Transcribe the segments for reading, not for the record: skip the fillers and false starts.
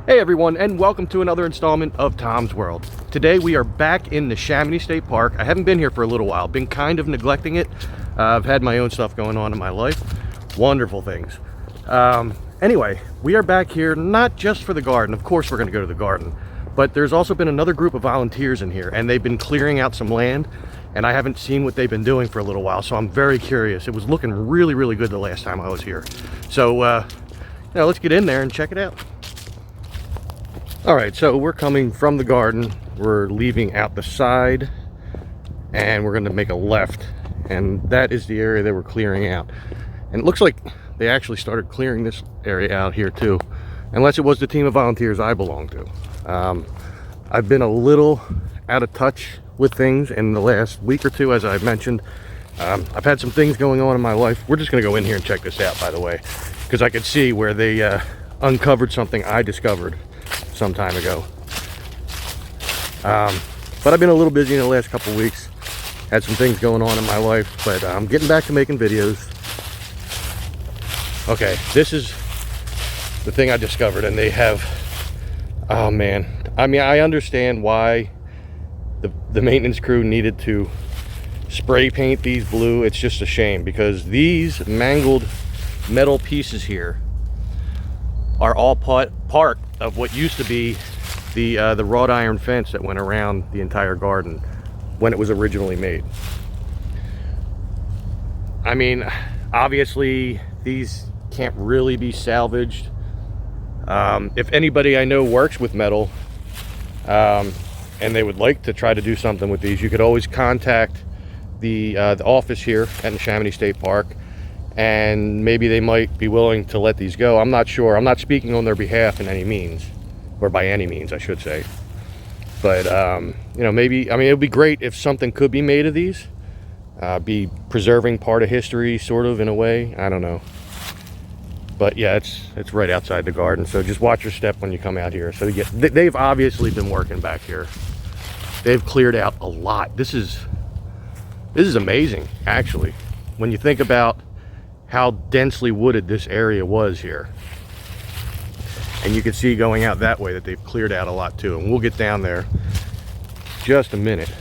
Hey everyone, and welcome to another installment of Tom's World. Today we are back in Neshaminy State Park. I haven't been here for a little while, been kind of neglecting it. I've had my own stuff going on in my life. Wonderful things. Anyway, we are back here not just for the garden. Of course we're going to go to the garden, but there's also been another group of volunteers in here, and they've been clearing out some land, and I haven't seen what they've been doing for a little while, so I'm very curious. It was looking really good the last time I was here. So, let's get in there and check it out. All right, so we're coming from the garden. We're leaving out the side, and we're going to make a left, and that is the area they were clearing out. And it looks like they actually started clearing this area out here too, unless it was the team of volunteers I belong to. I've been a little out of touch with things in the last week or two, as I've mentioned. I've had some things going on in my life. We're just going to go in here and check this out, by the way, because I could see where they uncovered something I discovered some time ago. But I've been a little busy in the last couple weeks. Had some things going on in my life, but I'm getting back to making videos. Okay, this is the thing I discovered, and they have, oh man, I mean, I understand why the maintenance crew needed to spray paint these blue. It's just a shame, because these mangled metal pieces here are all part of what used to be the wrought iron fence that went around the entire garden when it was originally made. I mean, obviously these can't really be salvaged. If anybody I know works with metal and they would like to try to do something with these, you could always contact the office here at Neshaminy State Park, and maybe they might be willing to let these go. I'm not sure. I'm not speaking on their behalf in any means, or by any means I should say, but maybe, I mean, it would be great if something could be made of these, be preserving part of history sort of in a way. I don't know, but yeah, it's right outside the garden, so just watch your step when you come out here. So they've obviously been working back here. They've cleared out a lot. This is amazing, actually, when you think about how densely wooded this area was here. And you can see going out that way that they've cleared out a lot too, and we'll get down there just a minute.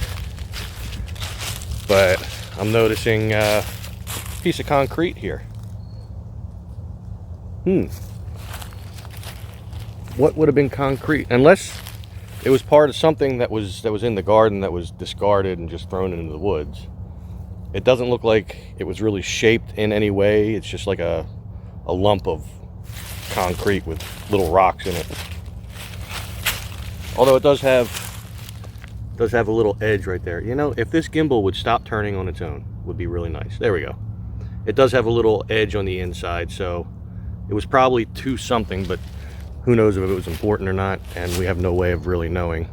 But I'm noticing a piece of concrete here. What would have been concrete? Unless it was part of something that was in the garden that was discarded and just thrown into the woods. It doesn't look like it was really shaped in any way. It's just like a lump of concrete with little rocks in it. Although it does have a little edge right there. You know, if this gimbal would stop turning on its own, would be really nice. There we go. It does have a little edge on the inside, so it was probably to something, but who knows if it was important or not, and we have no way of really knowing.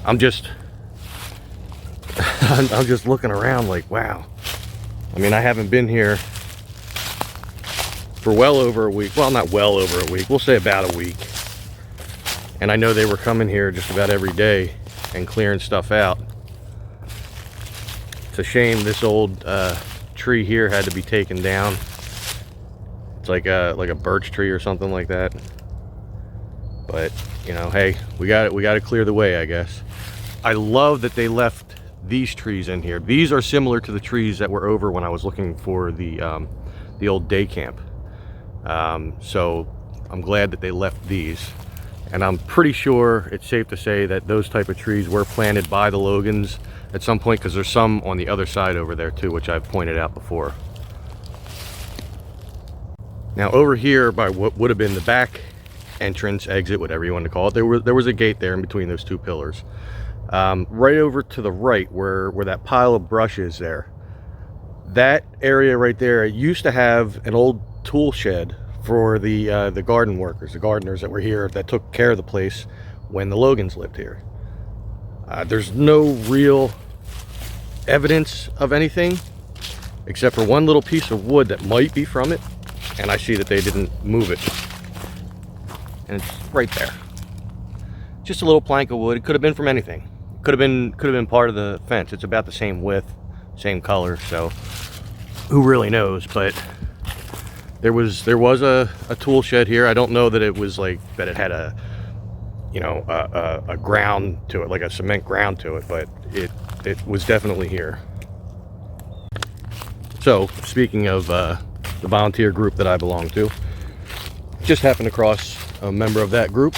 I'm just looking around like, wow. I mean, I haven't been here for well over a week. Well, not well over a week. We'll say about a week. And I know they were coming here just about every day and clearing stuff out. It's a shame this old tree here had to be taken down. It's like a birch tree or something like that. But, you know, hey, we got to clear the way, I guess. I love that they left these trees in here. These are similar to the trees that were over when I was looking for the old day camp. So I'm glad that they left these, and I'm pretty sure it's safe to say that those type of trees were planted by the Logans at some point, because there's some on the other side over there too, which I've pointed out before. Now over here by what would have been the back entrance, exit, whatever you want to call it, there was a gate there in between those two pillars. Right over to the right where that pile of brush is there, that area right there, it used to have an old tool shed for the garden workers, the gardeners that were here, that took care of the place when the Logans lived here. There's no real evidence of anything except for one little piece of wood that might be from it, and I see that they didn't move it, and it's right there. Just a little plank of wood. It could have been from anything. Could have been part of the fence. It's about the same width, same color, so who really knows. But There was a tool shed here. I don't know that it was like that it had a, you know, a ground to it, like a cement ground to it, but it was definitely here. So speaking of the volunteer group that I belong to, just happened across a member of that group,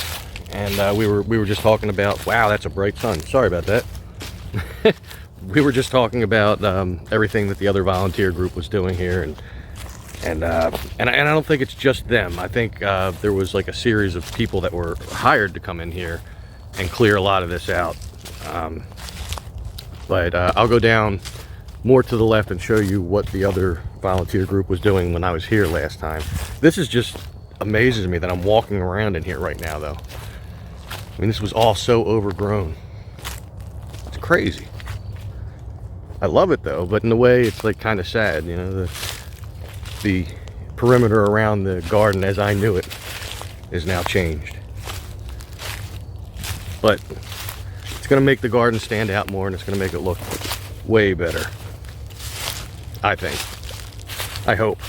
and we were just talking about, wow, that's a bright sun. Sorry about that. We were just talking about everything that the other volunteer group was doing here, and I don't think it's just them. I think there was like a series of people that were hired to come in here and clear a lot of this out. But I'll go down more to the left and show you what the other volunteer group was doing when I was here last time. This is just amazes me that I'm walking around in here right now, though. I mean, this was all so overgrown. It's crazy. I love it though, but in a way it's like kind of sad, you know. The perimeter around the garden as I knew it is now changed. But it's going to make the garden stand out more, and it's going to make it look way better, I think. I hope.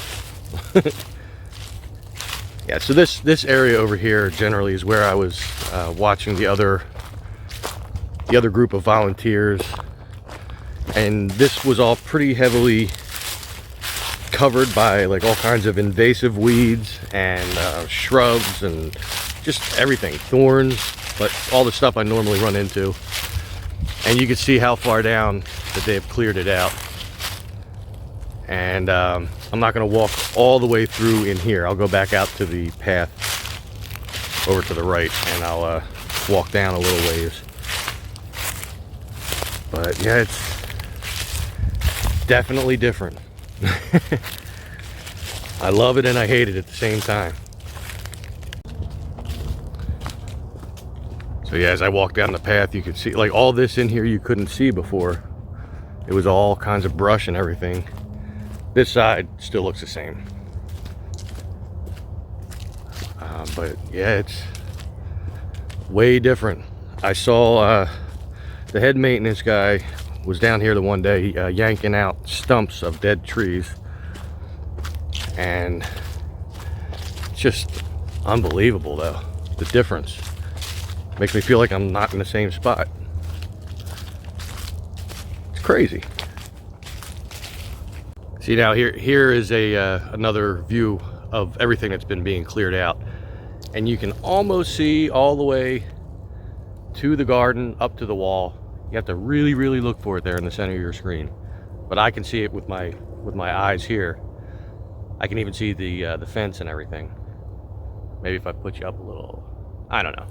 Yeah, so this area over here generally is where I was watching the other group of volunteers, and this was all pretty heavily covered by like all kinds of invasive weeds and shrubs and just everything, thorns, but all the stuff I normally run into. And you can see how far down that they've cleared it out. And I'm not going to walk all the way through in here. I'll go back out to the path over to the right, and I'll walk down a little ways. But yeah, it's definitely different. I love it and I hate it at the same time. So yeah, as I walk down the path, you can see like all this in here you couldn't see before. It was all kinds of brush and everything. This side still looks the same. But yeah, it's way different. I saw the head maintenance guy was down here the one day yanking out stumps of dead trees, and it's just unbelievable though, the difference. Makes me feel like I'm not in the same spot. It's crazy. See, now here is another view of everything that's been being cleared out, and you can almost see all the way to the garden, up to the wall. You have to really look for it there in the center of your screen, but I can see it with my eyes here. I can even see the fence and everything. Maybe if I put you up a little, I don't know.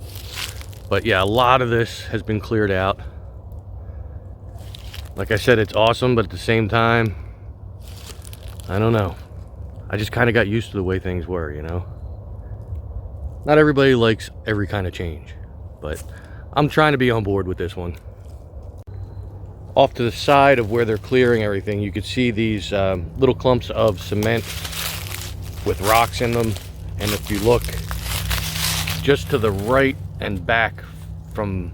But yeah, a lot of this has been cleared out. Like I said, it's awesome, but at the same time, I don't know. I just kind of got used to the way things were, you know. Not everybody likes every kind of change, but I'm trying to be on board with this one. Off to the side of where they're clearing everything, you could see these little clumps of cement with rocks in them. And if you look just to the right and back from,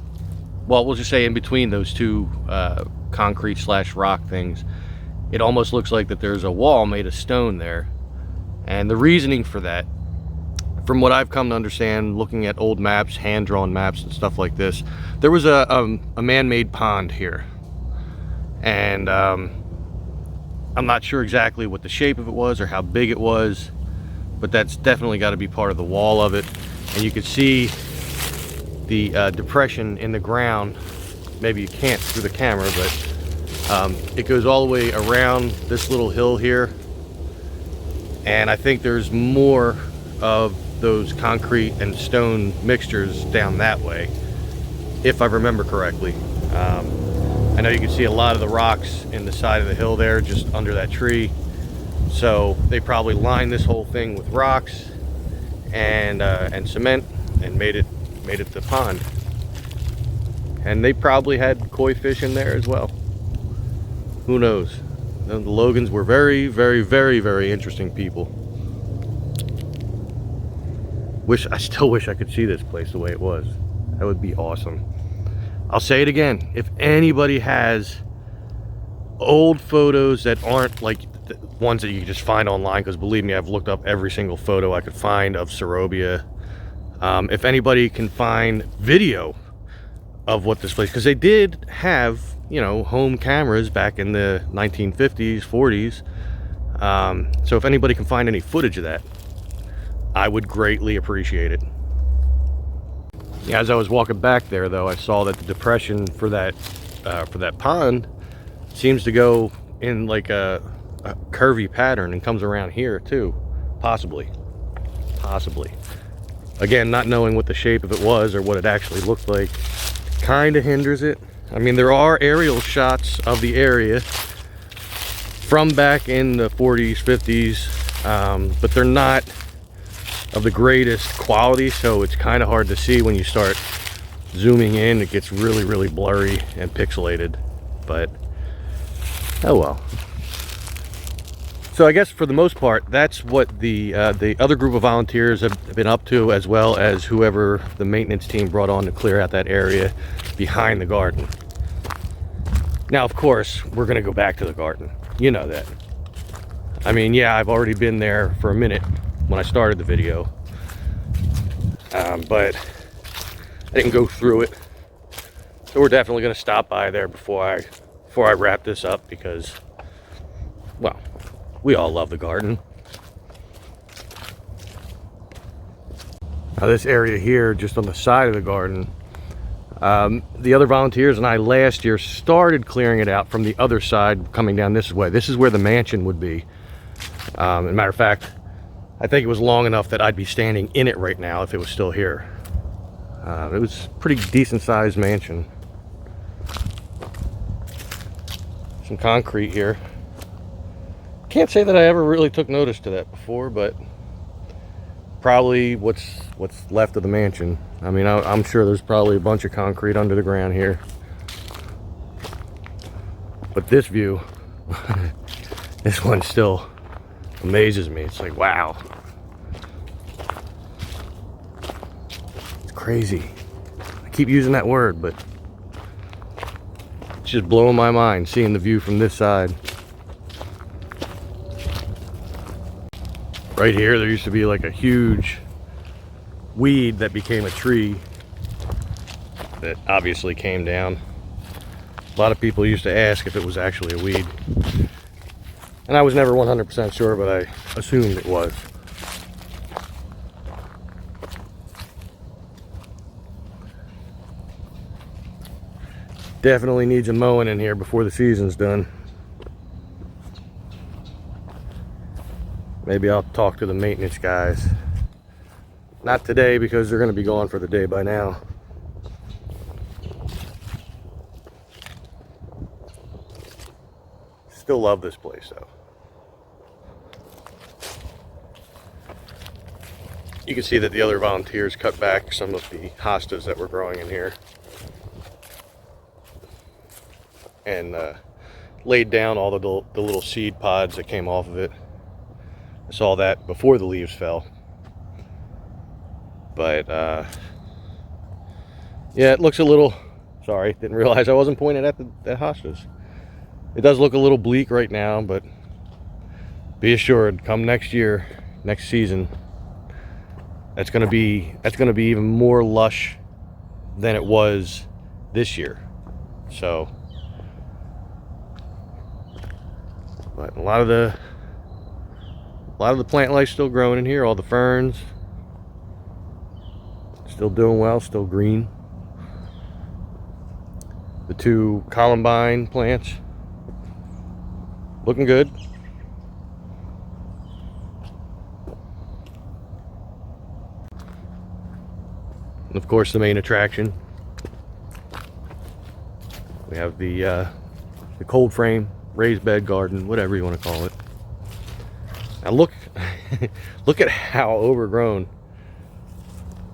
well, we'll just say in between those two concrete / rock things, it almost looks like that there's a wall made of stone there. And the reasoning for that, from what I've come to understand, looking at old maps, hand-drawn maps and stuff like this, there was a man-made pond here. And I'm not sure exactly what the shape of it was or how big it was, but that's definitely got to be part of the wall of it. And you can see the depression in the ground. Maybe you can't through the camera, but it goes all the way around this little hill here. And I think there's more of those concrete and stone mixtures down that way, if I remember correctly. I know you can see a lot of the rocks in the side of the hill there, just under that tree. So they probably lined this whole thing with rocks and cement and made it the pond. And they probably had koi fish in there as well. Who knows? The Logans were very interesting people. I still wish I could see this place the way it was. That would be awesome. I'll say it again. If anybody has old photos that aren't like ones that you can just find online, because believe me, I've looked up every single photo I could find of Sarobia. If anybody can find video of what this place, because they did have, you know, home cameras back in the 1950s, 40s. So if anybody can find any footage of that, I would greatly appreciate it. Yeah, as I was walking back there, though, I saw that the depression for that pond seems to go in like a curvy pattern and comes around here too, possibly. Again, not knowing what the shape of it was or what it actually looked like kind of hinders it. I mean, there are aerial shots of the area from back in the 40s, 50s, but they're not of the greatest quality, so it's kind of hard to see when you start zooming in. It gets really blurry and pixelated, but oh well. So I guess for the most part, that's what the other group of volunteers have been up to, as well as whoever the maintenance team brought on to clear out that area behind the garden. Now, of course, we're gonna go back to the garden. You know that. I mean, yeah, I've already been there for a minute when I started the video, but I didn't go through it. So we're definitely gonna stop by there before I wrap this up, because, well, we all love the garden. Now this area here, just on the side of the garden, the other volunteers and I last year started clearing it out from the other side, coming down this way. This is where the mansion would be. As a matter of fact, I think it was long enough that I'd be standing in it right now if it was still here. It was a pretty decent sized mansion. Some concrete here. Can't say that I ever really took notice to that before, but probably what's left of the mansion. I mean, I'm sure there's probably a bunch of concrete under the ground here. But this view, this one still amazes me. It's like, wow. It's crazy. I keep using that word, but it's just blowing my mind seeing the view from this side. Right here, there used to be like a huge weed that became a tree that obviously came down. A lot of people used to ask if it was actually a weed, and I was never 100% sure, but I assumed it was. Definitely needs a mowing in here before the season's done. Maybe I'll talk to the maintenance guys. Not today, because they're going to be gone for the day by now. Still love this place though. You can see that the other volunteers cut back some of the hostas that were growing in here and laid down all the little seed pods that came off of it. I saw that before the leaves fell. But yeah, it looks a little, sorry, didn't realize I wasn't pointing at the hostas. It does look a little bleak right now, but be assured, come next year, next season, that's gonna be even more lush than it was this year. So, but a lot of the plant life still growing in here. All the ferns still doing well, still green. The two columbine plants looking good. And of course, the main attraction, we have the cold frame raised bed garden, whatever you want to call it. Now look, look at how overgrown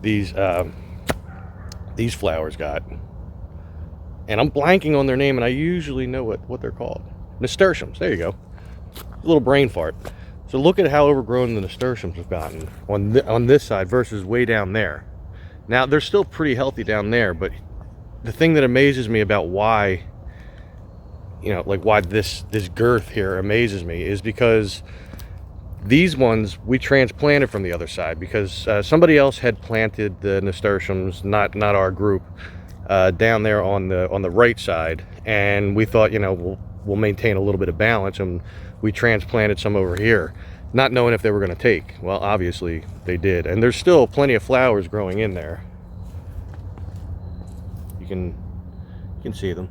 these flowers got. And I'm blanking on their name, and I usually know what they're called. Nasturtiums, there you go. A little brain fart. So look at how overgrown the nasturtiums have gotten on this side versus way down there. Now they're still pretty healthy down there, but the thing that amazes me about why, you know, like why this girth here amazes me is because these ones we transplanted from the other side, because somebody else had planted the nasturtiums, not our group, down there on the right side, and we thought, you know, we'll maintain a little bit of balance, and we transplanted some over here, not knowing if they were going to take. Well, obviously they did, and there's still plenty of flowers growing in there. You can see them.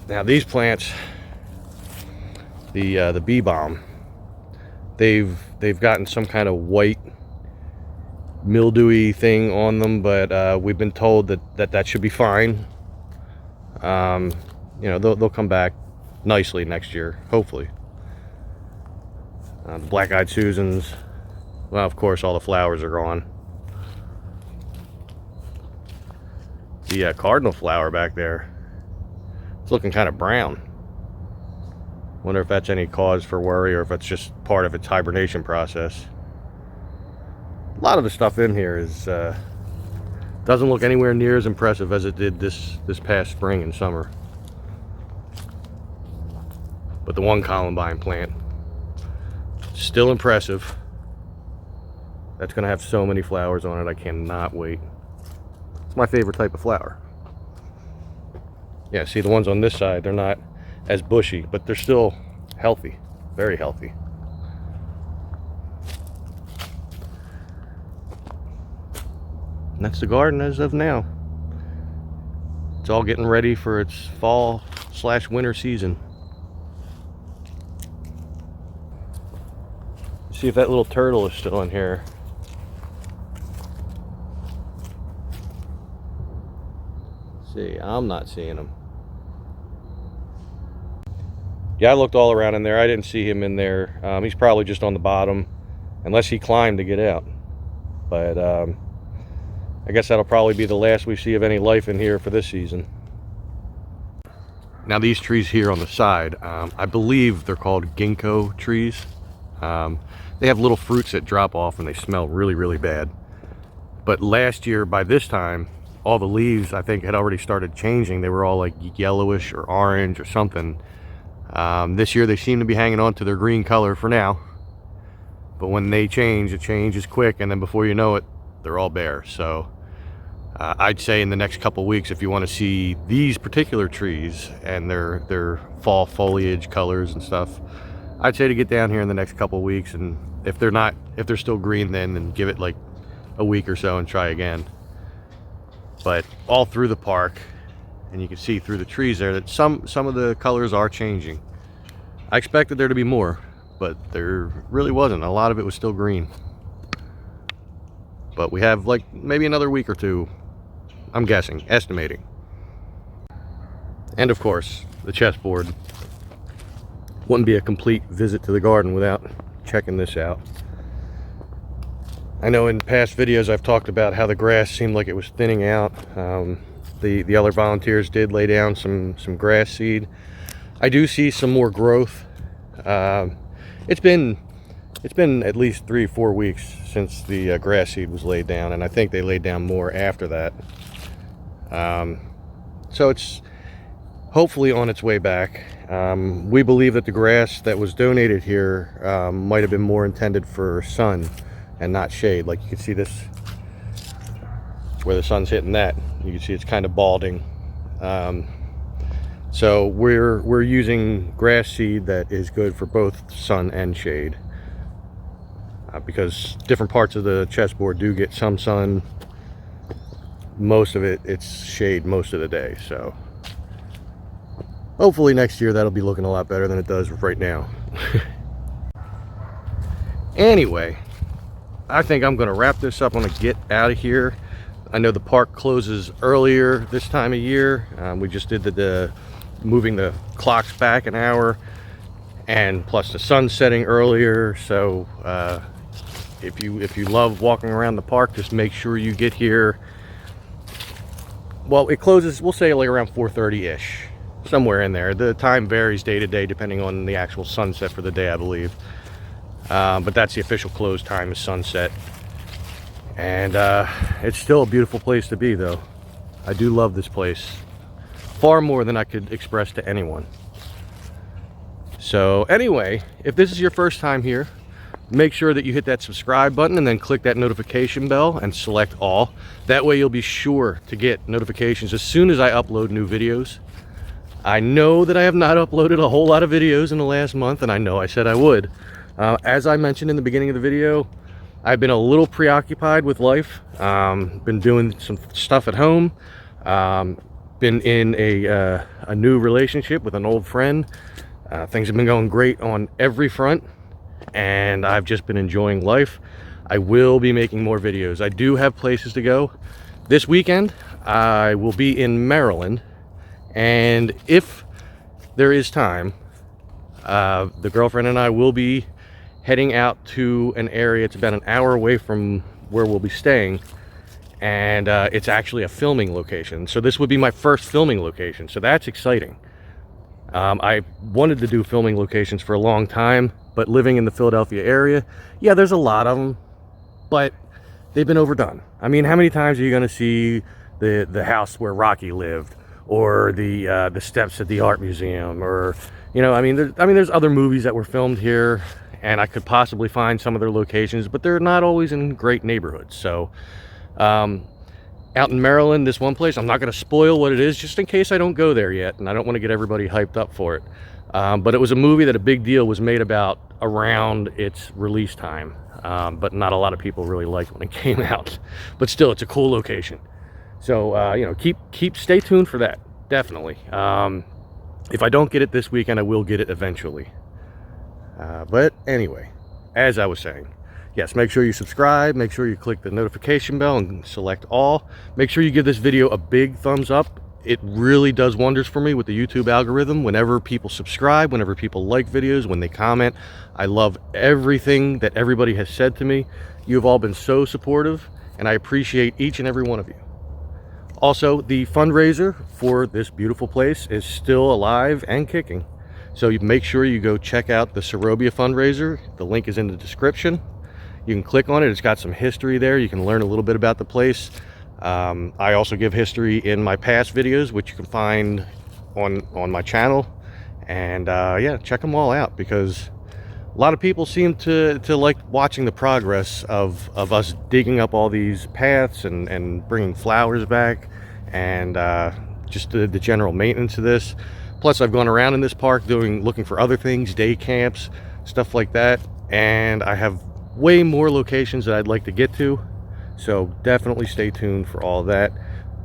Now these plants, the bee balm, they've gotten some kind of white mildewy thing on them, but we've been told that should be fine. You know, they'll come back nicely next year, hopefully. The black-eyed Susans, well, of course, all the flowers are gone. The cardinal flower back there, it's looking kind of brown. Wonder if that's any cause for worry, or if it's just part of its hibernation process. A lot of the stuff in here is doesn't look anywhere near as impressive as it did this past spring and summer. But the one columbine plant, still impressive. That's gonna have so many flowers on it, I cannot wait. It's my favorite type of flower. Yeah, see, the ones on this side, they're not as bushy, but they're still healthy, very healthy. And that's the garden as of now. It's all getting ready for its fall/winter season. See if that little turtle is still in here. See, I'm not seeing him. Yeah, I looked all around in there. I didn't see him in there. He's probably just on the bottom, unless he climbed to get out. But I guess that'll probably be the last we see of any life in here for this season. Now these trees here on the side, I believe they're called ginkgo trees. They have little fruits that drop off and they smell really, really bad. But last year by this time, all the leaves I think had already started changing. They were all like yellowish or orange or something. This year they seem to be hanging on to their green color for now. But when they change, it changes quick, and then before you know it, they're all bare. So I'd say in the next couple weeks, if you want to see these particular trees and their fall foliage colors and stuff, I'd say to get down here in the next couple weeks, and if they're still green then give it like a week or so and try again. But all through the park, and you can see through the trees there that some of the colors are changing. I expected there to be more, but there really wasn't. A lot of it was still green. But we have like maybe another week or two, I'm guessing, estimating. And of course, the chessboard. Wouldn't be a complete visit to the garden without checking this out. I know in past videos I've talked about how the grass seemed like it was thinning out. The other volunteers did lay down some grass seed. I do see some more growth. It's been at least 3-4 weeks since the grass seed was laid down, and I think they laid down more after that. So it's hopefully on its way back. We believe that the grass that was donated here might have been more intended for sun and not shade. Like you can see this, where the sun's hitting that, you can see it's kind of balding. So we're using grass seed that is good for both sun and shade, because different parts of the chessboard do get some sun. Most of it's shade most of the day. So hopefully next year that'll be looking a lot better than it does right now. Anyway, I think I'm gonna wrap this up. I'm gonna get out of here. I know the park closes earlier this time of year. We just did the moving the clocks back an hour, and plus the sun setting earlier. So if you love walking around the park, just make sure you get here. Well, it closes, we'll say like around 4:30-ish, somewhere in there. The time varies day to day depending on the actual sunset for the day, I believe. But that's the official close time, is sunset. And it's still a beautiful place to be, though. I do love this place far more than I could express to anyone. So anyway, if this is your first time here, make sure that you hit that subscribe button and then click that notification bell and select all. That way you'll be sure to get notifications as soon as I upload new videos. I know that I have not uploaded a whole lot of videos in the last month, and I know I said I would. As I mentioned in the beginning of the video, I've been a little preoccupied with life. Been doing some stuff at home. Been in a new relationship with an old friend. Things have been going great on every front, and I've just been enjoying life. I will be making more videos. I do have places to go. This weekend, I will be in Maryland, and if there is time, the girlfriend and I will be heading out to an area. It's about an hour away from where we'll be staying, and it's actually a filming location. So this would be my first filming location, so that's exciting. I wanted to do filming locations for a long time, but living in the Philadelphia area, yeah, there's a lot of them, but they've been overdone. I mean, how many times are you going to see the house where Rocky lived, or the steps at the art museum, or, you know, I mean, there's other movies that were filmed here, and I could possibly find some of their locations, but they're not always in great neighborhoods. So out in Maryland, this one place, I'm not going to spoil what it is just in case I don't go there yet, and I don't want to get everybody hyped up for it. But it was a movie that a big deal was made about around its release time, but not a lot of people really liked when it came out. But still, it's a cool location. So you know, stay tuned for that, definitely. If I don't get it this weekend, I will get it eventually. But anyway, as I was saying, yes, make sure you subscribe, make sure you click the notification bell and select all. Make sure you give this video a big thumbs up. It really does wonders for me with the YouTube algorithm. Whenever people subscribe, whenever people like videos, when they comment, I love everything that everybody has said to me. You've all been so supportive, and I appreciate each and every one of you. Also, the fundraiser for this beautiful place is still alive and kicking. So you make sure you go check out the Sarobia fundraiser. The link is in the description. You can click on it. It's got some history there. You can learn a little bit about the place. I also give history in my past videos, which you can find on my channel. And yeah, check them all out, because a lot of people seem to like watching the progress of us digging up all these paths and bringing flowers back, and just the general maintenance of this. Plus, I've gone around in this park looking for other things, day camps, stuff like that, and I have way more locations that I'd like to get to. So definitely stay tuned for all that.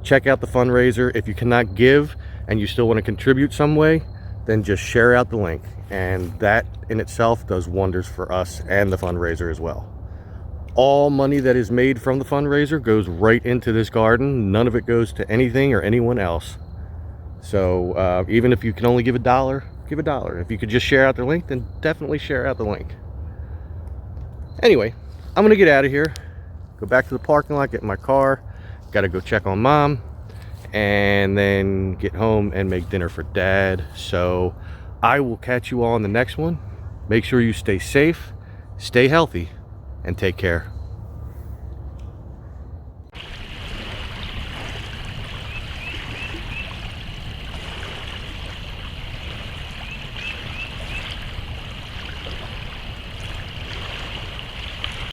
Check out the fundraiser. If you cannot give and you still want to contribute some way, then just share out the link, and that in itself does wonders for us and the fundraiser as well. All money that is made from the fundraiser goes right into this garden. None of it goes to anything or anyone else. So even if you can only give $1, give $1. If you could just share out the link, then definitely share out the link. Anyway, I'm gonna get out of here, go back to the parking lot, get in my car, gotta go check on Mom, and then get home and make dinner for Dad. So I will catch you all in the next one. Make sure you stay safe, stay healthy, and take care.